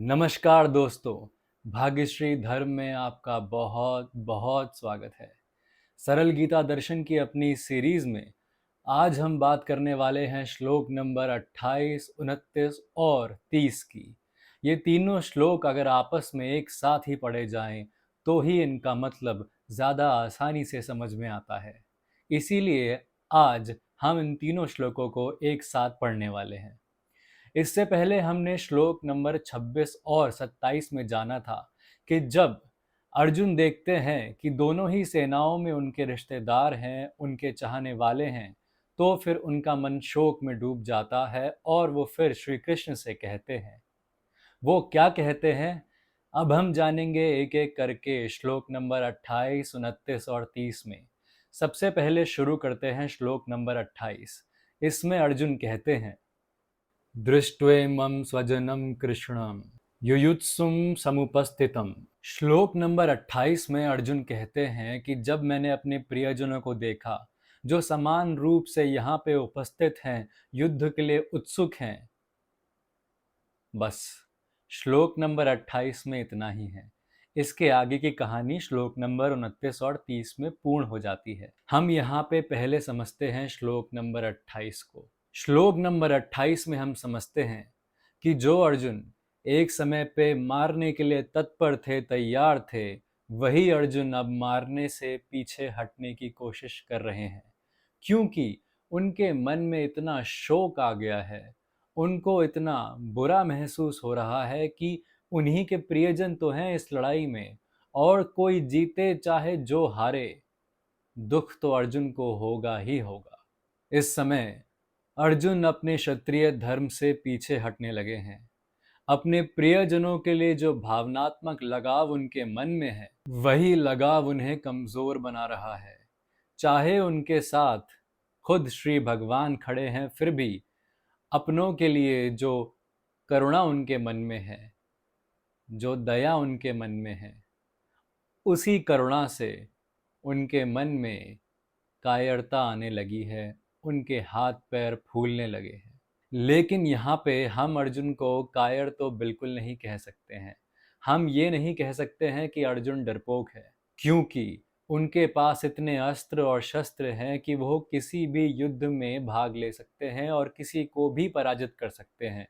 नमस्कार दोस्तों, भाग्यश्री धर्म में आपका बहुत बहुत स्वागत है। सरल गीता दर्शन की अपनी सीरीज में आज हम बात करने वाले हैं श्लोक नंबर 28, 29 और 30 की। ये तीनों श्लोक अगर आपस में एक साथ ही पढ़े जाएं तो ही इनका मतलब ज़्यादा आसानी से समझ में आता है। इसीलिए आज हम इन तीनों श्लोकों को एक साथ पढ़ने वाले हैं। इससे पहले हमने श्लोक नंबर 26 और 27 में जाना था कि जब अर्जुन देखते हैं कि दोनों ही सेनाओं में उनके रिश्तेदार हैं, उनके चाहने वाले हैं, तो फिर उनका मन शोक में डूब जाता है और वो फिर श्री कृष्ण से कहते हैं। वो क्या कहते हैं, अब हम जानेंगे एक एक करके श्लोक नंबर 28, 29 और 30 में। सबसे पहले शुरू करते हैं श्लोक नंबर 28। इसमें अर्जुन कहते हैं, दृष्ट्वेमं स्वजनं कृष्णं युयुत्सुं समुपस्थितम्। श्लोक नंबर 28 में अर्जुन कहते हैं कि जब मैंने अपने प्रियजनों को देखा जो समान रूप से यहाँ पे उपस्थित हैं, युद्ध के लिए उत्सुक हैं। बस श्लोक नंबर 28 में इतना ही है। इसके आगे की कहानी श्लोक नंबर 29 और 30 में पूर्ण हो जाती है। हम यहाँ पे पहले समझते हैं श्लोक नंबर 28 को। श्लोक नंबर 28 में हम समझते हैं कि जो अर्जुन एक समय पे मारने के लिए तत्पर थे, तैयार थे, वही अर्जुन अब मारने से पीछे हटने की कोशिश कर रहे हैं, क्योंकि उनके मन में इतना शोक आ गया है, उनको इतना बुरा महसूस हो रहा है कि उन्हीं के प्रियजन तो हैं इस लड़ाई में, और कोई जीते चाहे जो हारे, दुख तो अर्जुन को होगा ही होगा। इस समय अर्जुन अपने क्षत्रिय धर्म से पीछे हटने लगे हैं। अपने प्रियजनों के लिए जो भावनात्मक लगाव उनके मन में है, वही लगाव उन्हें कमजोर बना रहा है। चाहे उनके साथ खुद श्री भगवान खड़े हैं, फिर भी अपनों के लिए जो करुणा उनके मन में है, जो दया उनके मन में है, उसी करुणा से उनके मन में कायरता आने लगी है, उनके हाथ पैर फूलने लगे हैं। लेकिन यहाँ पे हम अर्जुन को कायर तो बिल्कुल नहीं कह सकते हैं। हम ये नहीं कह सकते हैं कि अर्जुन डरपोक है, क्योंकि उनके पास इतने अस्त्र और शस्त्र हैं कि वो किसी भी युद्ध में भाग ले सकते हैं और किसी को भी पराजित कर सकते हैं।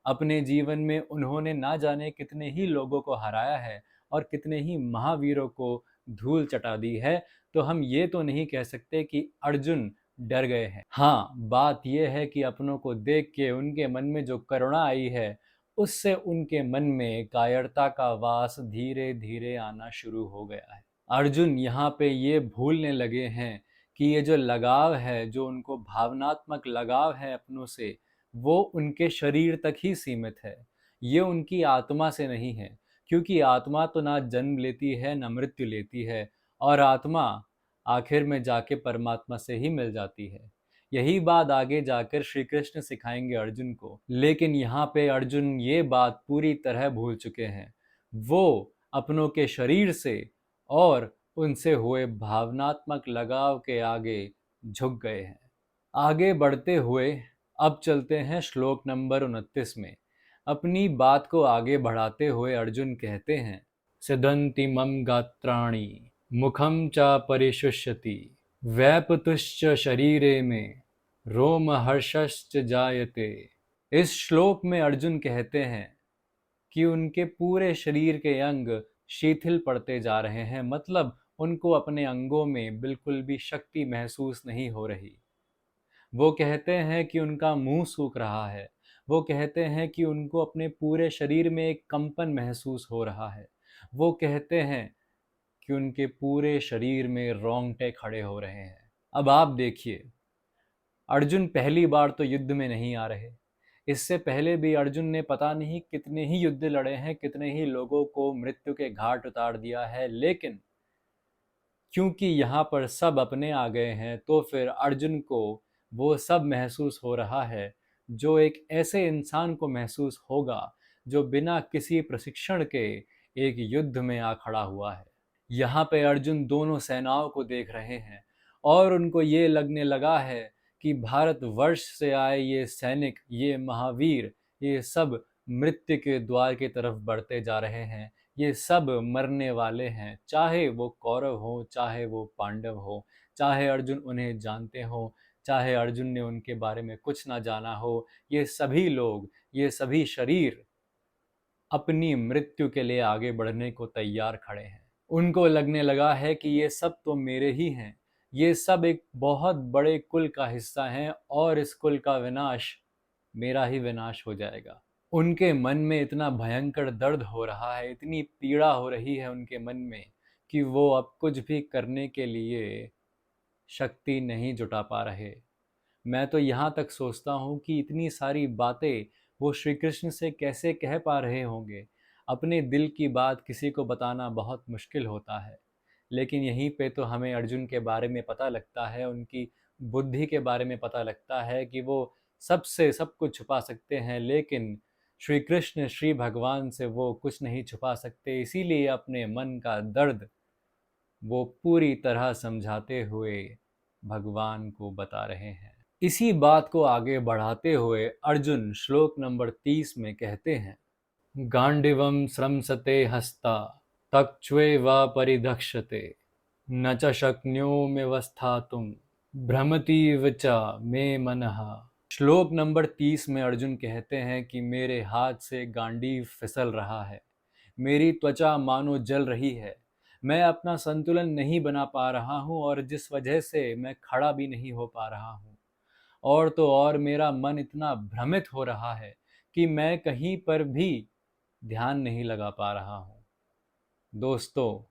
अपने जीवन में उन्होंने ना जाने कितने ही लोगों को हराया है और कितने ही महावीरों को धूल चटा दी है। तो हम ये तो नहीं कह सकते कि अर्जुन डर गए हैं। हाँ, बात यह है कि अपनों को देख के उनके मन में जो करुणा आई है, उससे उनके मन में कायरता का वास धीरे धीरे आना शुरू हो गया है। अर्जुन यहाँ पे ये भूलने लगे हैं कि ये जो लगाव है, जो उनको भावनात्मक लगाव है अपनों से, वो उनके शरीर तक ही सीमित है। ये उनकी आत्मा से नहीं है, क्योंकि आत्मा तो ना जन्म लेती है ना मृत्यु लेती है, और आत्मा आखिर में जाके परमात्मा से ही मिल जाती है। यही बात आगे जाकर श्री कृष्ण सिखाएंगे अर्जुन को। लेकिन यहाँ पे अर्जुन ये बात पूरी तरह भूल चुके हैं। वो अपनों के शरीर से और उनसे हुए भावनात्मक लगाव के आगे झुक गए हैं। आगे बढ़ते हुए अब चलते हैं श्लोक नंबर 29 में। अपनी बात को आगे बढ़ाते हुए अर्जुन कहते हैं, सिदन्ति मम गात्राणि मुखम च परिशुष्यति वैपतुश्च शरीरे में रोम हर्षश्च जायते। इस श्लोक में अर्जुन कहते हैं कि उनके पूरे शरीर के अंग शिथिल पड़ते जा रहे हैं, मतलब उनको अपने अंगों में बिल्कुल भी शक्ति महसूस नहीं हो रही। वो कहते हैं कि उनका मुंह सूख रहा है। वो कहते हैं कि उनको अपने पूरे शरीर में एक कंपन महसूस हो रहा है। वो कहते हैं कि उनके पूरे शरीर में रोंगटे खड़े हो रहे हैं। अब आप देखिए, अर्जुन पहली बार तो युद्ध में नहीं आ रहे। इससे पहले भी अर्जुन ने पता नहीं कितने ही युद्ध लड़े हैं, कितने ही लोगों को मृत्यु के घाट उतार दिया है, लेकिन क्योंकि यहाँ पर सब अपने आ गए हैं, तो फिर अर्जुन को वो सब महसूस हो रहा है जो एक ऐसे इंसान को महसूस होगा जो बिना किसी प्रशिक्षण के एक युद्ध में आ खड़ा हुआ है। यहाँ पे अर्जुन दोनों सेनाओं को देख रहे हैं और उनको ये लगने लगा है कि भारतवर्ष से आए ये सैनिक, ये महावीर, ये सब मृत्यु के द्वार की तरफ बढ़ते जा रहे हैं। ये सब मरने वाले हैं, चाहे वो कौरव हो, चाहे वो पांडव हो, चाहे अर्जुन उन्हें जानते हो, चाहे अर्जुन ने उनके बारे में कुछ ना जाना हो। ये सभी लोग, ये सभी शरीर अपनी मृत्यु के लिए आगे बढ़ने को तैयार खड़े हैं। उनको लगने लगा है कि ये सब तो मेरे ही हैं, ये सब एक बहुत बड़े कुल का हिस्सा हैं और इस कुल का विनाश मेरा ही विनाश हो जाएगा। उनके मन में इतना भयंकर दर्द हो रहा है, इतनी पीड़ा हो रही है उनके मन में कि वो अब कुछ भी करने के लिए शक्ति नहीं जुटा पा रहे। मैं तो यहाँ तक सोचता हूँ कि इतनी सारी बातें वो श्री कृष्ण से कैसे कह पा रहे होंगे। अपने दिल की बात किसी को बताना बहुत मुश्किल होता है, लेकिन यहीं पे तो हमें अर्जुन के बारे में पता लगता है, उनकी बुद्धि के बारे में पता लगता है कि वो सबसे सब कुछ छुपा सकते हैं, लेकिन श्री कृष्ण श्री भगवान से वो कुछ नहीं छुपा सकते। इसीलिए अपने मन का दर्द वो पूरी तरह समझाते हुए भगवान को बता रहे हैं। इसी बात को आगे बढ़ाते हुए अर्जुन श्लोक नंबर 30 में कहते हैं, गांडिवम स्रंसते हस्ता तक्ष्वेव परिधक्षते न च शक्नोम्यवस्थातुम भ्रमतीव च मे मनः। श्लोक नंबर 30 में अर्जुन कहते हैं कि मेरे हाथ से गांडीव फिसल रहा है, मेरी त्वचा मानो जल रही है, मैं अपना संतुलन नहीं बना पा रहा हूँ और जिस वजह से मैं खड़ा भी नहीं हो पा रहा हूँ। और तो और मेरा मन इतना भ्रमित हो रहा है कि मैं कहीं पर भी ध्यान नहीं लगा पा रहा हूँ। दोस्तों,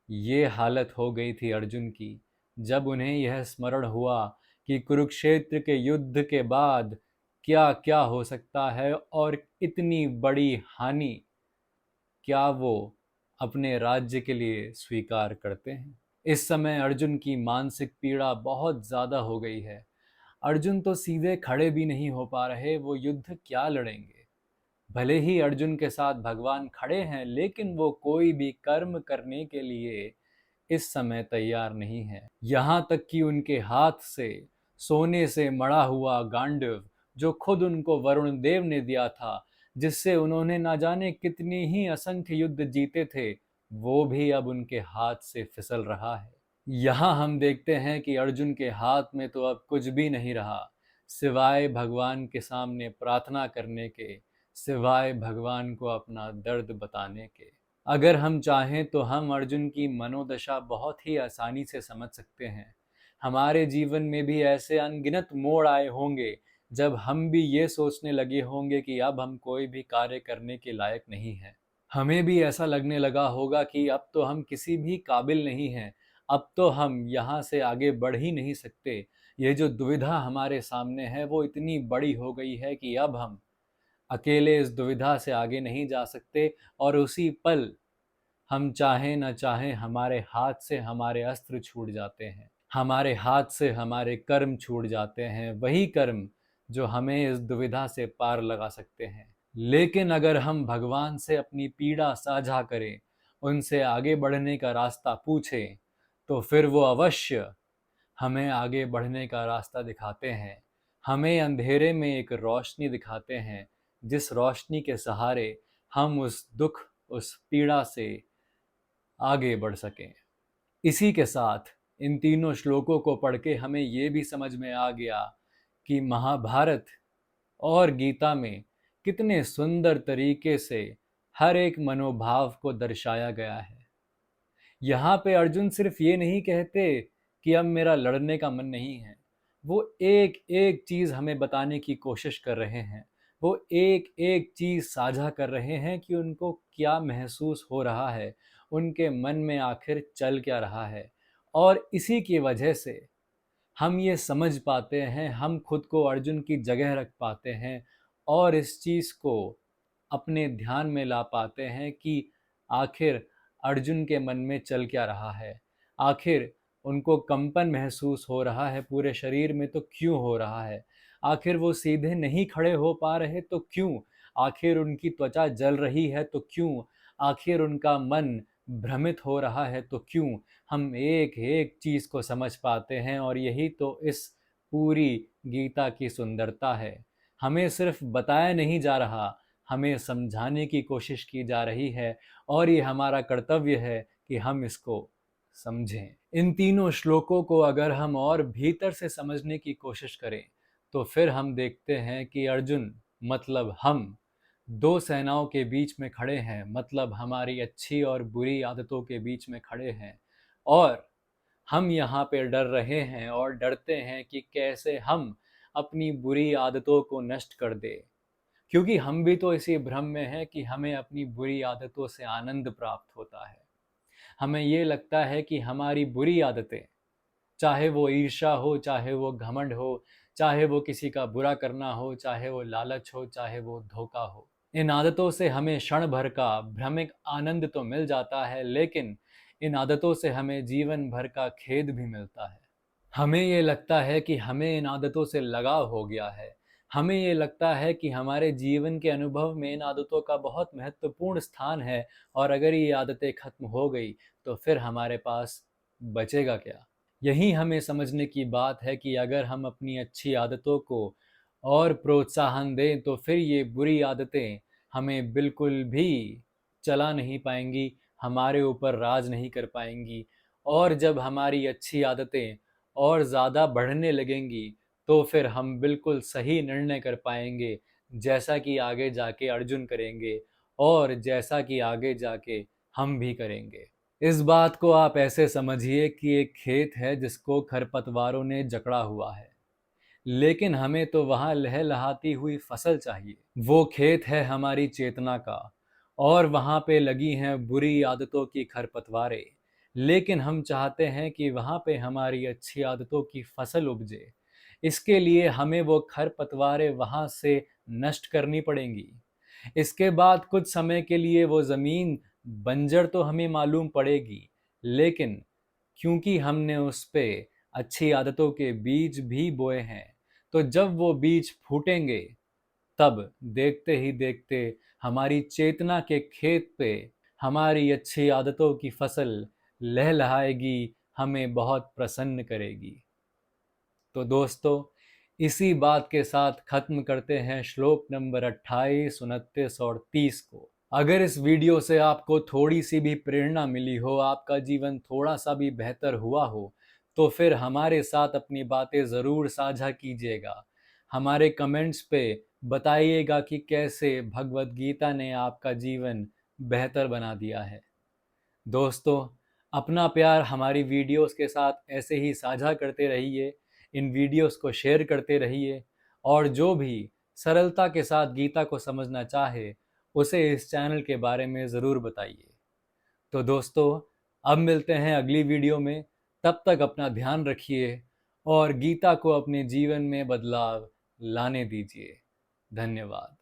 ये हालत हो गई थी अर्जुन की जब उन्हें यह स्मरण हुआ कि कुरुक्षेत्र के युद्ध के बाद क्या क्या हो सकता है और इतनी बड़ी हानि क्या वो अपने राज्य के लिए स्वीकार करते हैं। इस समय अर्जुन की मानसिक पीड़ा बहुत ज़्यादा हो गई है। अर्जुन तो सीधे खड़े भी नहीं हो पा रहे, वो युद्ध क्या लड़ेंगे। भले ही अर्जुन के साथ भगवान खड़े हैं, लेकिन वो कोई भी कर्म करने के लिए इस समय तैयार नहीं है। यहाँ तक कि उनके हाथ से सोने से मढ़ा हुआ गांडव, जो खुद उनको वरुण देव ने दिया था, जिससे उन्होंने ना जाने कितनी ही असंख्य युद्ध जीते थे, वो भी अब उनके हाथ से फिसल रहा है। यहाँ हम देखते हैं कि अर्जुन के हाथ में तो अब कुछ भी नहीं रहा, सिवाय भगवान के सामने प्रार्थना करने के, सिवाय भगवान को अपना दर्द बताने के। अगर हम चाहें तो हम अर्जुन की मनोदशा बहुत ही आसानी से समझ सकते हैं। हमारे जीवन में भी ऐसे अनगिनत मोड़ आए होंगे जब हम भी ये सोचने लगे होंगे कि अब हम कोई भी कार्य करने के लायक नहीं हैं। हमें भी ऐसा लगने लगा होगा कि अब तो हम किसी भी काबिल नहीं हैं, अब तो हम यहाँ से आगे बढ़ ही नहीं सकते। ये जो दुविधा हमारे सामने है वो इतनी बड़ी हो गई है कि अब हम अकेले इस दुविधा से आगे नहीं जा सकते, और उसी पल हम चाहें न चाहें हमारे हाथ से हमारे अस्त्र छूट जाते हैं, हमारे हाथ से हमारे कर्म छूट जाते हैं, वही कर्म जो हमें इस दुविधा से पार लगा सकते हैं। लेकिन अगर हम भगवान से अपनी पीड़ा साझा करें, उनसे आगे बढ़ने का रास्ता पूछें, तो फिर वो अवश्य हमें आगे बढ़ने का रास्ता दिखाते हैं। हमें अंधेरे में एक रोशनी दिखाते हैं, जिस रोशनी के सहारे हम उस दुख, उस पीड़ा से आगे बढ़ सकें। इसी के साथ इन तीनों श्लोकों को पढ़ के हमें ये भी समझ में आ गया कि महाभारत और गीता में कितने सुंदर तरीके से हर एक मनोभाव को दर्शाया गया है। यहाँ पे अर्जुन सिर्फ ये नहीं कहते कि अब मेरा लड़ने का मन नहीं है, वो एक एक चीज हमें बताने की कोशिश कर रहे हैं। वो एक एक चीज साझा कर रहे हैं कि उनको क्या महसूस हो रहा है, उनके मन में आखिर चल क्या रहा है। और इसी की वजह से हम ये समझ पाते हैं, हम खुद को अर्जुन की जगह रख पाते हैं और इस चीज़ को अपने ध्यान में ला पाते हैं कि आखिर अर्जुन के मन में चल क्या रहा है, आखिर उनको कंपन महसूस हो रहा है पूरे शरीर में तो क्यों हो रहा है, आखिर वो सीधे नहीं खड़े हो पा रहे तो क्यों, आखिर उनकी त्वचा जल रही है तो क्यों, आखिर उनका मन भ्रमित हो रहा है तो क्यों। हम एक एक चीज़ को समझ पाते हैं और यही तो इस पूरी गीता की सुंदरता है। हमें सिर्फ बताया नहीं जा रहा, हमें समझाने की कोशिश की जा रही है और ये हमारा कर्तव्य है कि हम इसको समझें। इन तीनों श्लोकों को अगर हम और भीतर से समझने की कोशिश करें तो फिर हम देखते हैं कि अर्जुन मतलब हम दो सेनाओं के बीच में खड़े हैं, मतलब हमारी अच्छी और बुरी आदतों के बीच में खड़े हैं। और हम यहाँ पे डर रहे हैं और डरते हैं कि कैसे हम अपनी बुरी आदतों को नष्ट कर दे, क्योंकि हम भी तो इसी भ्रम में हैं कि हमें अपनी बुरी आदतों से आनंद प्राप्त होता है। हमें ये लगता है कि हमारी बुरी आदतें, चाहे वो ईर्ष्या हो, चाहे वो घमंड हो, चाहे वो किसी का बुरा करना हो, चाहे वो लालच हो, चाहे वो धोखा हो, इन आदतों से हमें क्षण भर का भ्रमिक आनंद तो मिल जाता है, लेकिन इन आदतों से हमें जीवन भर का खेद भी मिलता है। हमें ये लगता है कि हमें इन आदतों से लगाव हो गया है। हमें ये लगता है कि हमारे जीवन के अनुभव में इन आदतों का बहुत महत्वपूर्ण स्थान है और अगर ये आदतें खत्म हो गई तो फिर हमारे पास बचेगा क्या? यही हमें समझने की बात है कि अगर हम अपनी अच्छी आदतों को और प्रोत्साहन दें तो फिर ये बुरी आदतें हमें बिल्कुल भी चला नहीं पाएंगी, हमारे ऊपर राज नहीं कर पाएंगी। और जब हमारी अच्छी आदतें और ज़्यादा बढ़ने लगेंगी तो फिर हम बिल्कुल सही निर्णय कर पाएंगे, जैसा कि आगे जाके अर्जुन करेंगे और जैसा कि आगे जाके हम भी करेंगे। इस बात को आप ऐसे समझिए कि एक खेत है जिसको खरपतवारों ने जकड़ा हुआ है, लेकिन हमें तो वहां लहलहाती हुई फसल चाहिए। वो खेत है हमारी चेतना का और वहां पे लगी हैं बुरी आदतों की खरपतवारें, लेकिन हम चाहते हैं कि वहां पे हमारी अच्छी आदतों की फसल उपजे। इसके लिए हमें वो खरपतवारें वहां से नष्ट करनी पड़ेंगी। इसके बाद कुछ समय के लिए वो जमीन बंजर तो हमें मालूम पड़ेगी, लेकिन क्योंकि हमने उस पे अच्छी आदतों के बीज भी बोए हैं, तो जब वो बीज फूटेंगे तब देखते ही देखते हमारी चेतना के खेत पे हमारी अच्छी आदतों की फसल लहलहाएगी, हमें बहुत प्रसन्न करेगी। तो दोस्तों, इसी बात के साथ खत्म करते हैं श्लोक नंबर 28, 29 और 30 को। अगर इस वीडियो से आपको थोड़ी सी भी प्रेरणा मिली हो, आपका जीवन थोड़ा सा भी बेहतर हुआ हो, तो फिर हमारे साथ अपनी बातें ज़रूर साझा कीजिएगा। हमारे कमेंट्स पे बताइएगा कि कैसे भगवत गीता ने आपका जीवन बेहतर बना दिया है। दोस्तों, अपना प्यार हमारी वीडियोस के साथ ऐसे ही साझा करते रहिए, इन वीडियोस को शेयर करते रहिए और जो भी सरलता के साथ गीता को समझना चाहे उसे इस चैनल के बारे में ज़रूर बताइए। तो दोस्तों, अब मिलते हैं अगली वीडियो में। तब तक अपना ध्यान रखिए और गीता को अपने जीवन में बदलाव लाने दीजिए। धन्यवाद।